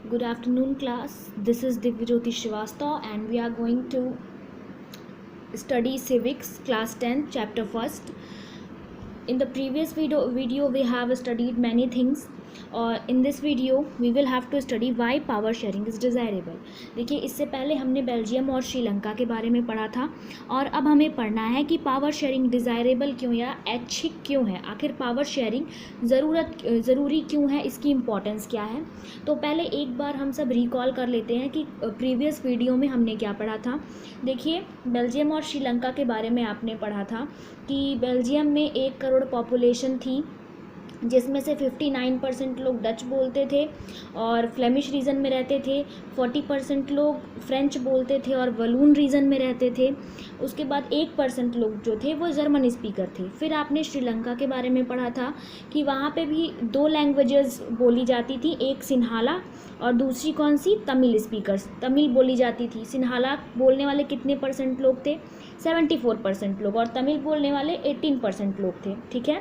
Good afternoon, class. This is Divyajyoti Srivastava, and we are going to study civics, class 10, chapter 1st. In the previous video we have studied many things, और in this video we will have to study why power sharing is desirable. देखिए, इससे पहले हमने Belgium और श्रीलंका के बारे में पढ़ा था, और अब हमें पढ़ना है कि पावर शेयरिंग डिज़ायरेबल क्यों या ऐच्छिक क्यों है. आखिर पावर शेयरिंग ज़रूरी क्यों है, इसकी इम्पोर्टेंस क्या है. तो पहले एक बार हम सब रिकॉल कर लेते हैं कि प्रीवियस वीडियो में हमने क्या पढ़ा था. देखिए, बेल्जियम और श्रीलंका के बारे में आपने पढ़ा था कि बेल्जियम में 1 करोड़ पॉपुलेशन थी, जिसमें से 59% लोग डच बोलते थे और फ्लेमिश रीजन में रहते थे. 40% लोग फ्रेंच बोलते थे और वलून रीजन में रहते थे. उसके बाद 1% लोग जो थे वो जर्मन स्पीकर थे. फिर आपने श्रीलंका के बारे में पढ़ा था कि वहाँ पे भी 2 लैंग्वेजेस बोली जाती थी, एक सिन्हाला और दूसरी कौन सी, तमिल स्पीकर्स, तमिल बोली जाती थी. सिन्हाला बोलने वाले कितने परसेंट लोग थे, 74% लोग, और तमिल बोलने वाले 18% लोग थे. ठीक है.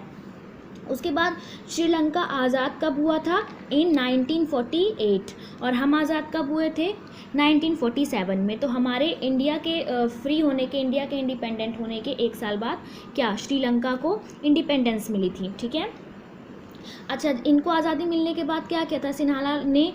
उसके बाद श्रीलंका आज़ाद कब हुआ था, इन 1948, और हम आज़ाद कब हुए थे, 1947 में. तो हमारे इंडिया के फ्री होने के, इंडिया के इंडिपेंडेंट होने के 1 साल बाद क्या श्रीलंका को इंडिपेंडेंस मिली थी. ठीक है. अच्छा, इनको आज़ादी मिलने के बाद क्या किया था, सिन्हाला ने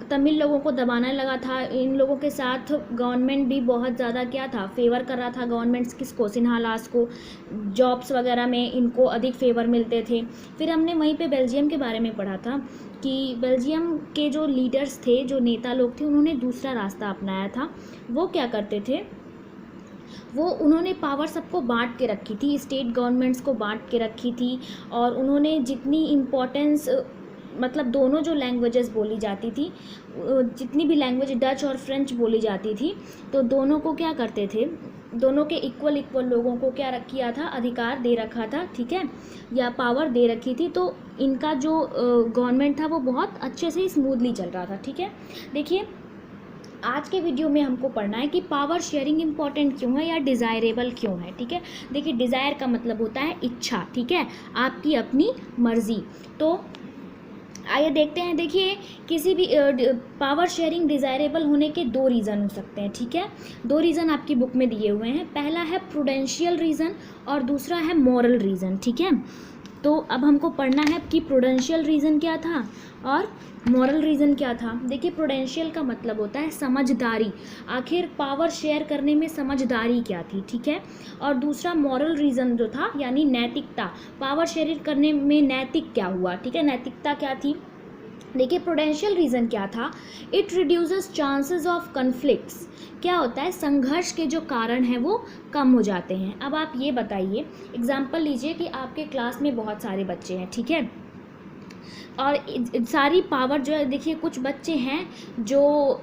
तमिल लोगों को दबाना लगा था. इन लोगों के साथ गवर्नमेंट भी बहुत ज़्यादा क्या था, फेवर कर रहा था गवर्नमेंट्स किसको, सिन्हालास को. जॉब्स वगैरह में इनको अधिक फेवर मिलते थे. फिर हमने वहीं पे बेल्जियम के बारे में पढ़ा था कि बेल्जियम के जो लीडर्स थे, जो नेता लोग थे, उन्होंने दूसरा रास्ता अपनाया था. वो क्या करते थे, उन्होंने पावर सबको बांट के रखी थी, स्टेट गवर्नमेंट्स को बांट के रखी थी. और उन्होंने जितनी इम्पोर्टेंस, मतलब दोनों जो लैंग्वेजेस बोली जाती थी, जितनी भी लैंग्वेज डच और फ्रेंच बोली जाती थी, तो दोनों को क्या करते थे, दोनों के इक्वल लोगों को क्या किया था, अधिकार दे रखा था. ठीक है, या पावर दे रखी थी. तो इनका जो गवर्नमेंट था वो बहुत अच्छे से स्मूथली चल रहा था. ठीक है. देखिए, आज के वीडियो में हमको पढ़ना है कि पावर शेयरिंग इम्पॉर्टेंट क्यों है या डिज़ायरेबल क्यों है. ठीक है. देखिए, डिज़ायर का मतलब होता है इच्छा. ठीक है, आपकी अपनी मर्जी. तो आइए देखते हैं. देखिए, किसी भी पावर शेयरिंग डिज़ायरेबल होने के 2 रीज़न हो सकते हैं. ठीक है. 2 रीज़न आपकी बुक में दिए हुए हैं. पहला है प्रूडेंशियल रीज़न और दूसरा है मॉरल रीज़न. ठीक है. तो अब हमको पढ़ना है कि प्रूडेंशियल रीज़न क्या था और मॉरल रीज़न क्या था. देखिए, प्रूडेंशियल का मतलब होता है समझदारी. आखिर पावर शेयर करने में समझदारी क्या थी. ठीक है. और दूसरा मॉरल रीज़न जो था, यानी नैतिकता. पावर शेयर करने में नैतिक क्या हुआ. ठीक है, नैतिकता क्या थी. देखिए, प्रूडेंशियल रीज़न क्या था, it reduces chances of conflicts. क्या होता है, संघर्ष के जो कारण हैं वो कम हो जाते हैं. अब आप ये बताइए, एग्जाम्पल लीजिए कि आपके क्लास में बहुत सारे बच्चे हैं. ठीक है. और सारी पावर जो है, देखिए, कुछ बच्चे हैं जो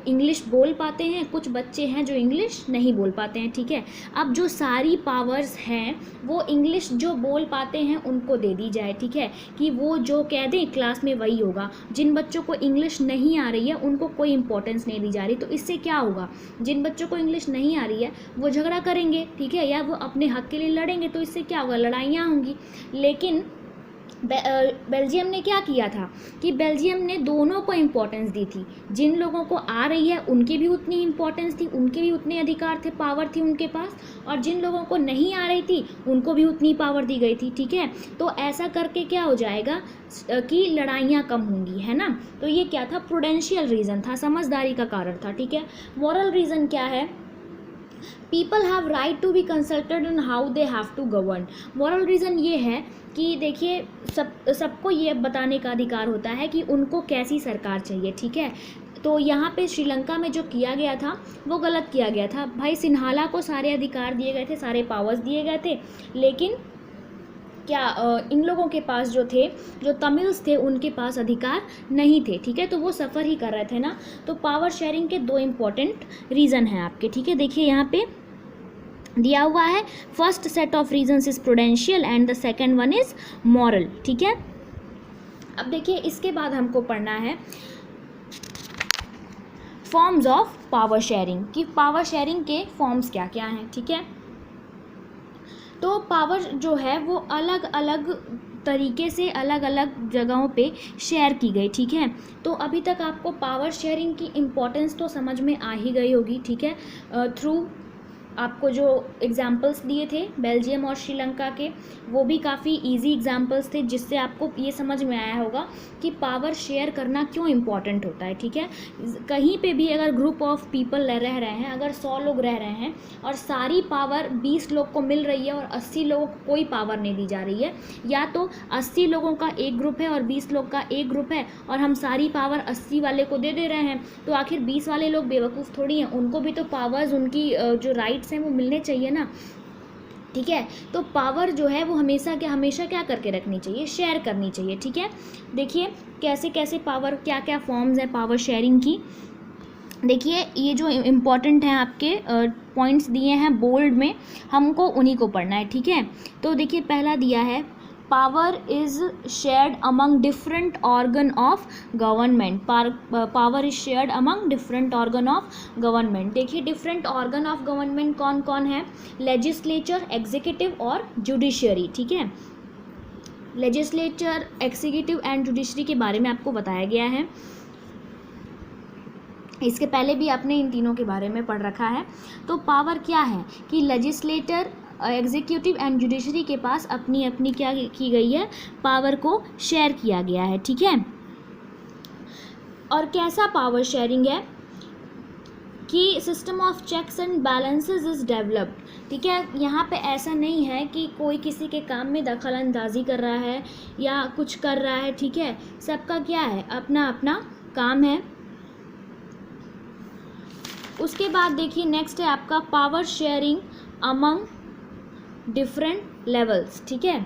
इंग्लिश बोल पाते हैं, कुछ बच्चे हैं जो इंग्लिश नहीं बोल पाते हैं. ठीक है. अब जो सारी पावर्स हैं वो इंग्लिश जो बोल पाते हैं उनको दे दी जाए. ठीक है, कि वो जो कह दें क्लास में वही होगा. जिन बच्चों को इंग्लिश नहीं आ रही है उनको कोई इंपॉर्टेंस नहीं दी जा रही. तो इससे क्या होगा, जिन बच्चों को इंग्लिश नहीं आ रही है वो झगड़ा करेंगे. ठीक है, या वो अपने हक के लिए लड़ेंगे. तो इससे क्या होगा, लड़ाइयाँ होंगी. लेकिन बेल्जियम ने क्या किया था कि बेल्जियम ने दोनों को इम्पोर्टेंस दी थी. जिन लोगों को आ रही है उनकी भी उतनी इम्पोर्टेंस थी, उनके भी उतने अधिकार थे, पावर थी उनके पास. और जिन लोगों को नहीं आ रही थी उनको भी उतनी पावर दी गई थी. ठीक है. तो ऐसा करके क्या हो जाएगा कि लड़ाइयाँ कम होंगी, है ना. तो ये क्या था, प्रूडेंशियल रीज़न था, समझदारी का कारण था. ठीक है. मॉरल रीज़न क्या है, people have right to be consulted on how they have to govern. Moral reason ये है कि देखिए, सबको ये बताने का अधिकार होता है कि उनको कैसी सरकार चाहिए. ठीक है. तो यहाँ पे श्रीलंका में जो किया गया था वो गलत किया गया था. भाई, सिन्हाला को सारे अधिकार दिए गए थे, सारे पावर्स दिए गए थे, लेकिन क्या इन लोगों के पास जो थे, जो तमिल्स थे, उनके पास अधिकार नहीं थे. ठीक है. तो वो सफ़र ही कर रहे थे ना. तो पावर शेयरिंग के 2 इम्पॉर्टेंट रीज़न हैं आपके. ठीक है. देखिए, यहाँ पे दिया हुआ है, first set of reasons is prudential and the second one is moral. ठीक है. अब देखिए, इसके बाद हमको पढ़ना है फॉर्म्स ऑफ पावर शेयरिंग, कि पावर शेयरिंग के फॉर्म्स क्या क्या हैं. ठीक है. तो पावर जो है वो अलग अलग तरीके से अलग अलग जगहों पे शेयर की गई, ठीक है। तो अभी तक आपको पावर शेयरिंग की इम्पोर्टेंस तो समझ में आ ही गई होगी, ठीक है। थ्रू आपको जो एग्जाम्पल्स दिए थे बेल्जियम और श्रीलंका के, वो भी काफ़ी इजी एग्जाम्पल्स थे, जिससे आपको ये समझ में आया होगा कि पावर शेयर करना क्यों इम्पॉर्टेंट होता है, ठीक है। कहीं पे भी अगर ग्रुप ऑफ पीपल रह रहे हैं, अगर 100 लोग रह रहे हैं और सारी पावर 20 लोग को मिल रही है और 80 लोगों को कोई पावर नहीं दी जा रही है, या तो 80 लोगों का एक ग्रुप है और 20 लोग का एक ग्रुप है और हम सारी पावर 80 वाले को दे रहे हैं, तो आखिर 20 वाले लोग बेवकूफ़ थोड़ी हैं, उनको भी तो पावर्स, उनकी जो राइट्स हैं वो मिलने चाहिए ना, ठीक है। तो पावर जो है वो हमेशा क्या करके रखनी चाहिए, शेयर करनी चाहिए, ठीक है। देखिए कैसे कैसे पावर, क्या क्या फॉर्म्स हैं पावर शेयरिंग की। देखिए ये जो इम्पॉर्टेंट हैं आपके पॉइंट्स दिए हैं बोल्ड में, हमको उन्हीं को पढ़ना है, ठीक है। तो देखिए पहला दिया है power is shared among different organ of government. Power is shared among different organ of government. देखिए डिफरेंट ऑर्गन ऑफ गवर्नमेंट कौन कौन है, लेजिस्लेचर, एग्जीक्यूटिव और जुडिशरी, ठीक है। लेजिस्लेचर, एग्जीक्यूटिव एंड जुडिशरी के बारे में आपको बताया गया है, इसके पहले भी आपने इन तीनों के बारे में पढ़ रखा है। तो पावर क्या है कि लेजिस्लेटर, एग्जीक्यूटिव एंड जुडिशरी के पास अपनी अपनी क्या की गई है, पावर को शेयर किया गया है, ठीक है। और कैसा पावर शेयरिंग है कि system of checks and balances is developed, ठीक है। यहाँ पे ऐसा नहीं है कि कोई किसी के काम में दखल अंदाजी कर रहा है या कुछ कर रहा है, ठीक है। सबका क्या है, अपना अपना काम है। उसके बाद देखिए नेक्स्ट है आपका power sharing among different levels, ठीक है।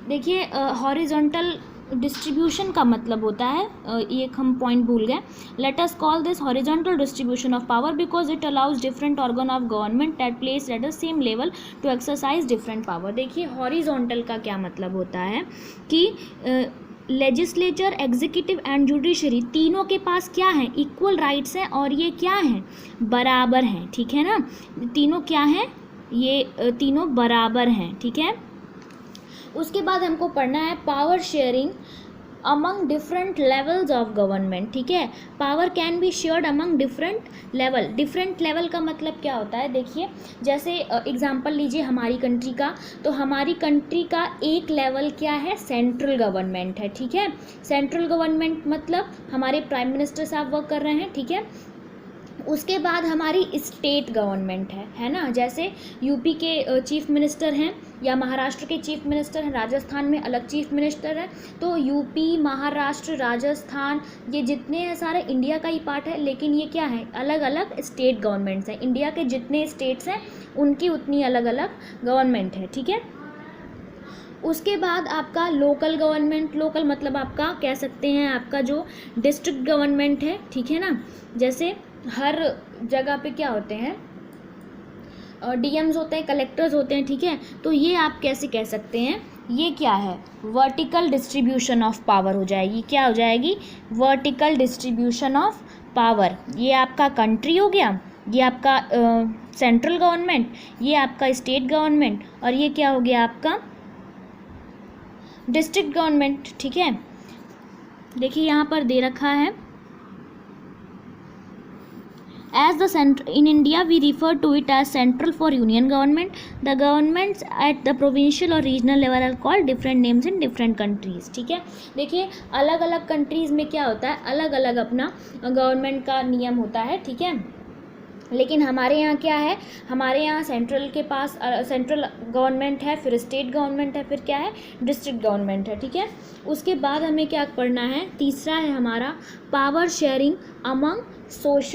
देखिए हॉरिजॉन्टल डिस्ट्रीब्यूशन का मतलब होता है, एक हम पॉइंट भूल गए, let us call this horizontal distribution of power because it allows different organ of government that place at the same level to exercise different power. देखिए हॉरिजॉन्टल का क्या मतलब होता है कि लेजिस्लेचर, एग्जीक्यूटिव एंड जुडिशरी तीनों के पास क्या है, इक्वल राइट्स हैं और ये क्या हैं, बराबर हैं, ठीक है ना। तीनों क्या हैं, ये तीनों बराबर हैं, ठीक है। उसके बाद हमको पढ़ना है power sharing among different levels of government, ठीक है। Power can be shared among different level. Different level का मतलब क्या होता है, देखिए जैसे एग्जांपल लीजिए हमारी कंट्री का, तो हमारी कंट्री का एक लेवल क्या है, सेंट्रल गवर्नमेंट है, ठीक है। सेंट्रल गवर्नमेंट मतलब हमारे प्राइम मिनिस्टर साहब वर्क कर रहे हैं, ठीक है। उसके बाद हमारी स्टेट गवर्नमेंट है ना, जैसे यूपी के चीफ मिनिस्टर हैं या महाराष्ट्र के चीफ मिनिस्टर हैं, राजस्थान में अलग चीफ मिनिस्टर है। तो यूपी, महाराष्ट्र, राजस्थान, ये जितने हैं सारे इंडिया का ही पार्ट है, लेकिन ये क्या है, अलग अलग स्टेट गवर्नमेंट्स हैं। इंडिया के जितने स्टेट्स हैं उनकी उतनी अलग अलग गवर्नमेंट है, ठीक है। उसके बाद आपका लोकल गवर्नमेंट, लोकल मतलब आपका कह सकते हैं आपका जो डिस्ट्रिक्ट गवर्नमेंट है, ठीक है ना। जैसे हर जगह पे क्या होते हैं, डीएम्स होते हैं, कलेक्टर्स होते हैं, ठीक है। तो ये आप कैसे कह सकते हैं, ये क्या है, वर्टिकल डिस्ट्रीब्यूशन ऑफ पावर हो जाएगी, क्या हो जाएगी, वर्टिकल डिस्ट्रीब्यूशन ऑफ पावर। ये आपका कंट्री हो गया, ये आपका सेंट्रल गवर्नमेंट, ये आपका स्टेट गवर्नमेंट और ये क्या हो गया आपका डिस्ट्रिक्ट गवर्नमेंट, ठीक है। देखिए यहाँ पर दे रखा है as the central in India we refer to it as central for union government. The governments at the provincial or regional level are called different names in different countries, ठीक है। देखिए अलग अलग कंट्रीज़ में क्या होता है, अलग अलग अपना गवर्नमेंट का नियम होता है, ठीक है। लेकिन हमारे यहाँ क्या है, हमारे यहाँ सेंट्रल के पास सेंट्रल गवर्नमेंट है, फिर स्टेट गवर्नमेंट है, फिर क्या है, डिस्ट्रिक्ट गवर्नमेंट है, ठीक है। उसके बाद हमें क्या पढ़ना है, तीसरा है हमारा पावर शेयरिंग अमंग सोशल